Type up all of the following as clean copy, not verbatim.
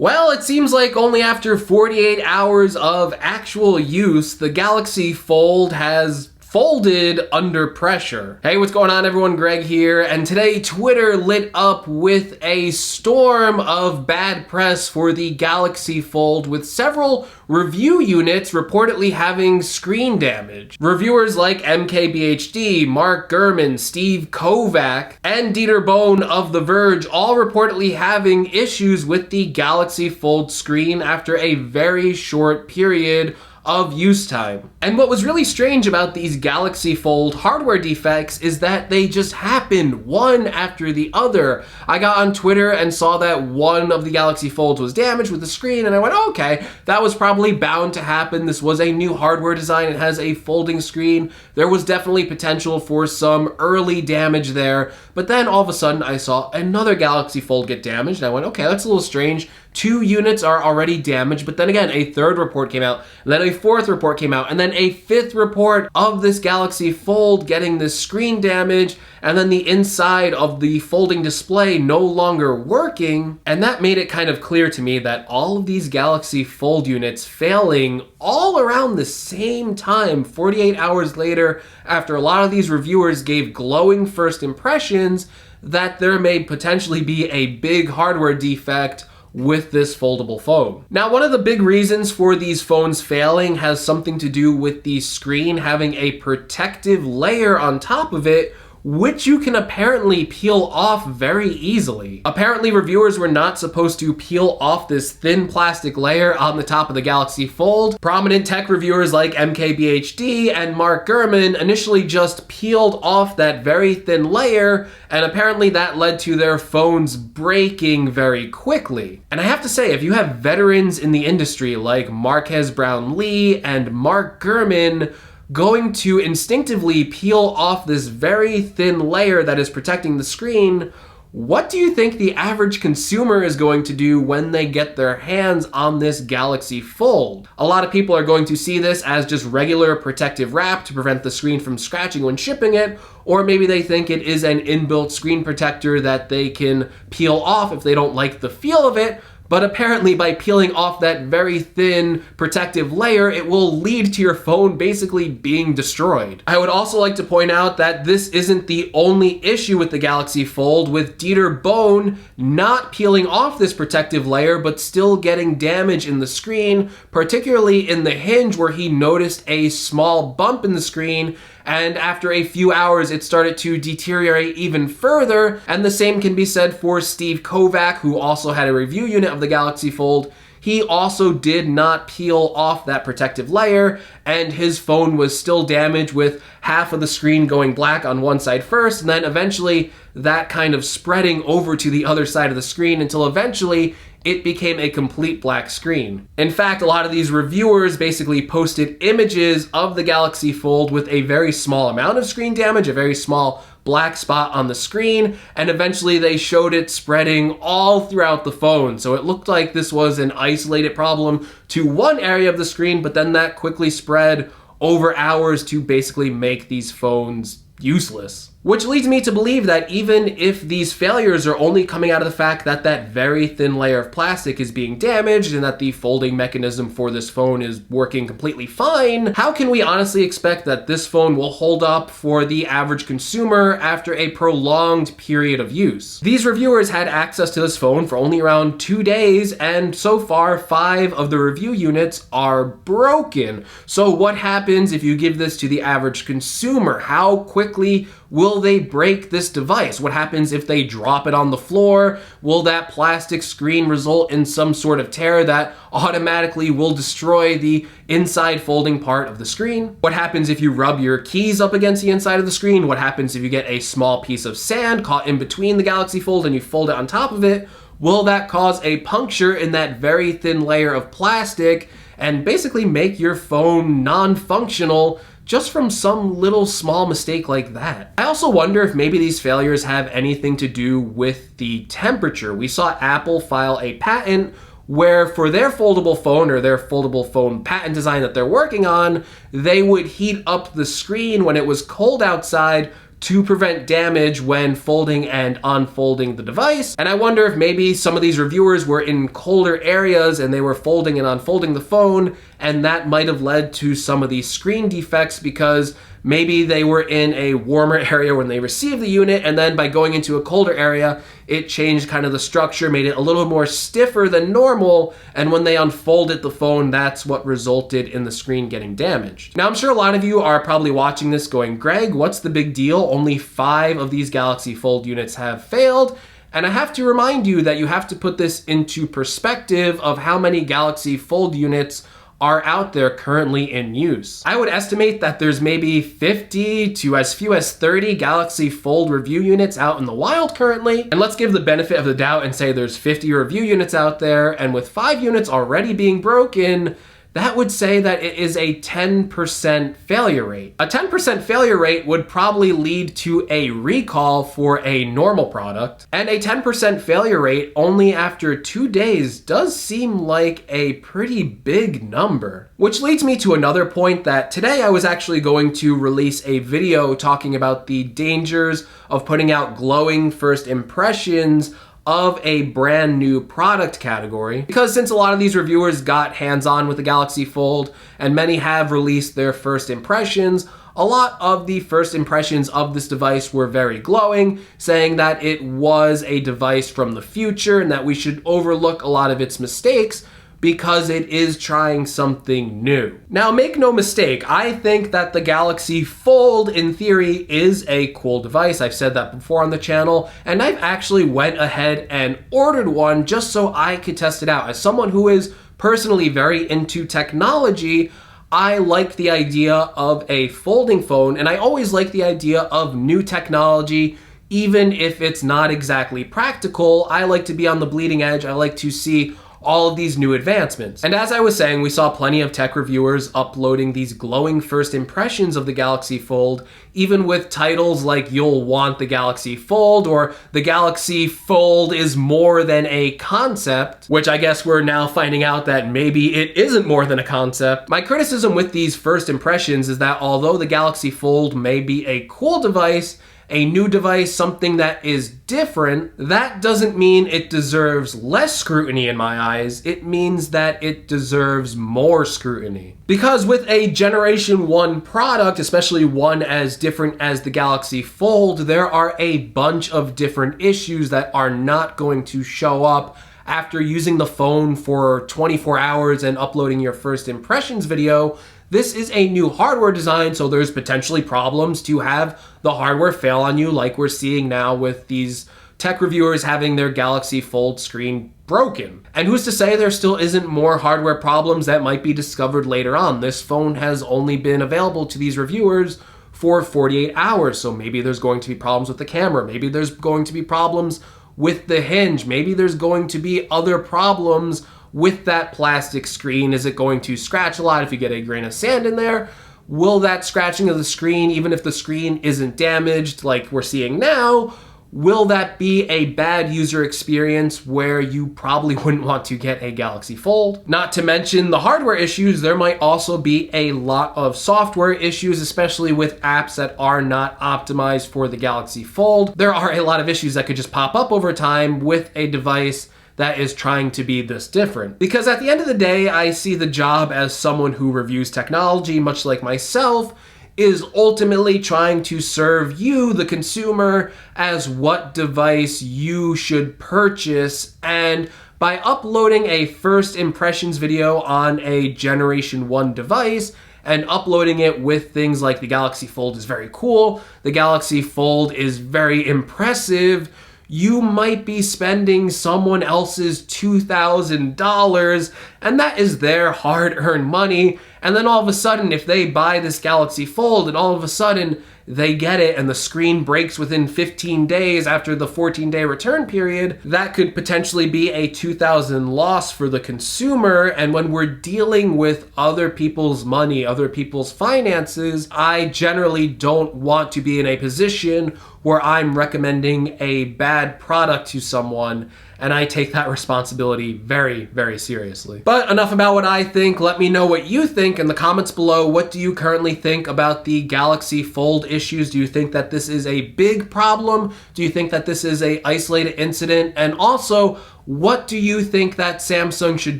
Well, it seems like only after 48 hours of actual use, the Galaxy Fold has folded under pressure. Hey, what's going on everyone? Greg here, and today Twitter lit up with a storm of bad press for the Galaxy Fold, with several review units reportedly having screen damage. Reviewers like MKBHD, Mark Gurman, Steve Kovac, and Dieter Bohn of The Verge all reportedly having issues with the Galaxy Fold screen after a very short period of use time. And what was really strange about these Galaxy Fold hardware defects is that they just happened one after the other. I got on Twitter and saw that one of the Galaxy Folds was damaged with the screen, and I went, okay, that was probably bound to happen. This was a new hardware design. It has a folding screen. There was definitely potential for some early damage there. But then all of a sudden I saw another Galaxy Fold get damaged, and I went, okay, that's a little strange. 2 units are already damaged, but then again, a third report came out, and then a fourth report came out, and then a fifth report of this Galaxy Fold getting this screen damage, and then the inside of the folding display no longer working. And that made it kind of clear to me that all of these Galaxy Fold units failing all around the same time, 48 hours later, after a lot of these reviewers gave glowing first impressions, that there may potentially be a big hardware defect with this foldable phone. Now, one of the big reasons for these phones failing has something to do with the screen having a protective layer on top of it, which you can apparently peel off very easily. Apparently, reviewers were not supposed to peel off this thin plastic layer on the top of the Galaxy Fold. Prominent tech reviewers like MKBHD and Mark Gurman initially just peeled off that very thin layer, and apparently that led to their phones breaking very quickly. And I have to say, if you have veterans in the industry like Marques Brownlee and Mark Gurman going to instinctively peel off this very thin layer that is protecting the screen, what do you think the average consumer is going to do when they get their hands on this Galaxy Fold? A lot of people are going to see this as just regular protective wrap to prevent the screen from scratching when shipping it, or maybe they think it is an inbuilt screen protector that they can peel off if they don't like the feel of it. But apparently by peeling off that very thin protective layer, it will lead to your phone basically being destroyed. I would also like to point out that this isn't the only issue with the Galaxy Fold, with Dieter Bohn not peeling off this protective layer, but still getting damage in the screen, particularly in the hinge where he noticed a small bump in the screen, and after a few hours it started to deteriorate even further. And the same can be said for Steve Kovac, who also had a review unit of the Galaxy Fold. He also did not peel off that protective layer, and his phone was still damaged, with half of the screen going black on one side first, and then eventually that kind of spreading over to the other side of the screen until eventually it became a complete black screen. In fact, a lot of these reviewers basically posted images of the Galaxy Fold with a very small amount of screen damage, a very small black spot on the screen, and eventually they showed it spreading all throughout the phone. So it looked like this was an isolated problem to one area of the screen, but then that quickly spread over hours to basically make these phones useless. Which leads me to believe that even if these failures are only coming out of the fact that that very thin layer of plastic is being damaged and that the folding mechanism for this phone is working completely fine, how can we honestly expect that this phone will hold up for the average consumer after a prolonged period of use? These reviewers had access to this phone for only around 2 days, and so far 5 of the review units are broken. So what happens if you give this to the average consumer? How quickly will they break this device? What happens if they drop it on the floor? Will that plastic screen result in some sort of tear that automatically will destroy the inside folding part of the screen? What happens if you rub your keys up against the inside of the screen? What happens if you get a small piece of sand caught in between the Galaxy Fold and you fold it on top of it? Will that cause a puncture in that very thin layer of plastic and basically make your phone non-functional just from some little small mistake like that? I also wonder if maybe these failures have anything to do with the temperature. We saw Apple file a patent where for their foldable phone, or their foldable phone patent design that they're working on, they would heat up the screen when it was cold outside to prevent damage when folding and unfolding the device. And I wonder if maybe some of these reviewers were in colder areas and they were folding and unfolding the phone, and that might have led to some of these screen defects because maybe they were in a warmer area when they received the unit, and then by going into a colder area, it changed kind of the structure, made it a little more stiffer than normal, and when they unfolded the phone, that's what resulted in the screen getting damaged. Now, I'm sure a lot of you are probably watching this going, Greg, what's the big deal? Only 5 of these Galaxy Fold units have failed. And I have to remind you that you have to put this into perspective of how many Galaxy Fold units are out there currently in use. I would estimate that there's maybe 50 to as few as 30 Galaxy Fold review units out in the wild currently. And let's give the benefit of the doubt and say there's 50 review units out there, and with 5 units already being broken, that would say that it is a 10% failure rate. A 10% failure rate would probably lead to a recall for a normal product, and a 10% failure rate only after 2 days does seem like a pretty big number. Which leads me to another point that today I was actually going to release a video talking about the dangers of putting out glowing first impressions of a brand new product category. Because since a lot of these reviewers got hands-on with the Galaxy Fold and many have released their first impressions, a lot of the first impressions of this device were very glowing, saying that it was a device from the future and that we should overlook a lot of its mistakes because it is trying something new. Now, make no mistake, I think that the Galaxy Fold, in theory, is a cool device. I've said that before on the channel, and I've actually went ahead and ordered one just so I could test it out. As someone who is personally very into technology, I like the idea of a folding phone, and I always like the idea of new technology. Even if it's not exactly practical, I like to be on the bleeding edge. I like to see all of these new advancements. And as I was saying, we saw plenty of tech reviewers uploading these glowing first impressions of the Galaxy Fold, even with titles like "You'll Want the Galaxy Fold" or "The Galaxy Fold is more than a concept," which I guess we're now finding out that maybe it isn't more than a concept. My criticism with these first impressions is that although the Galaxy Fold may be a cool device, a new device, something that is different, that doesn't mean it deserves less scrutiny in my eyes. It means that it deserves more scrutiny. Because with a Generation 1 product, especially one as different as the Galaxy Fold, there are a bunch of different issues that are not going to show up after using the phone for 24 hours and uploading your first impressions video. This is a new hardware design, so there's potentially problems to have the hardware fail on you, like we're seeing now with these tech reviewers having their Galaxy Fold screen broken. And who's to say there still isn't more hardware problems that might be discovered later on? This phone has only been available to these reviewers for 48 hours, so maybe there's going to be problems with the camera, maybe there's going to be problems with the hinge, maybe there's going to be other problems with that plastic screen. Is it going to scratch a lot if you get a grain of sand in there? Will that scratching of the screen, even if the screen isn't damaged like we're seeing now, will that be a bad user experience where you probably wouldn't want to get a Galaxy Fold? Not to mention the hardware issues, there might also be a lot of software issues, especially with apps that are not optimized for the Galaxy Fold. There are a lot of issues that could just pop up over time with a device that is trying to be this different. Because at the end of the day, I see the job as someone who reviews technology, much like myself, is ultimately trying to serve you, the consumer, as what device you should purchase. And by uploading a first impressions video on a Generation 1 device and uploading it with things like the Galaxy Fold is very cool, the Galaxy Fold is very impressive, you might be spending someone else's $2,000, and that is their hard-earned money. And then all of a sudden, if they buy this Galaxy Fold and all of a sudden they get it and the screen breaks within 15 days after the 14-day return period, that could potentially be a $2,000 loss for the consumer. And when we're dealing with other people's money, other people's finances, I generally don't want to be in a position where I'm recommending a bad product to someone, and I take that responsibility very, very seriously. But enough about what I think. Let me know what you think in the comments below. What do you currently think about the Galaxy Fold issues? Do you think that this is a big problem? Do you think that this is an isolated incident? And also, what do you think that Samsung should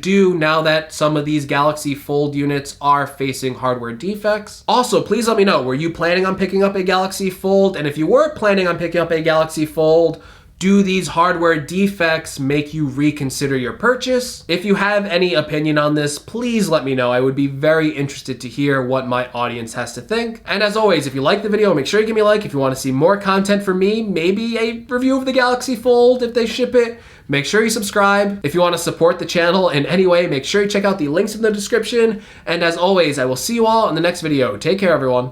do now that some of these Galaxy Fold units are facing hardware defects? Also, please let me know, were you planning on picking up a Galaxy Fold? And if you were planning on picking up a Galaxy Fold, do these hardware defects make you reconsider your purchase? If you have any opinion on this, please let me know. I would be very interested to hear what my audience has to think. And as always, if you like the video, make sure you give me a like. If you want to see more content from me, maybe a review of the Galaxy Fold if they ship it, make sure you subscribe. If you want to support the channel in any way, make sure you check out the links in the description. And as always, I will see you all in the next video. Take care, everyone.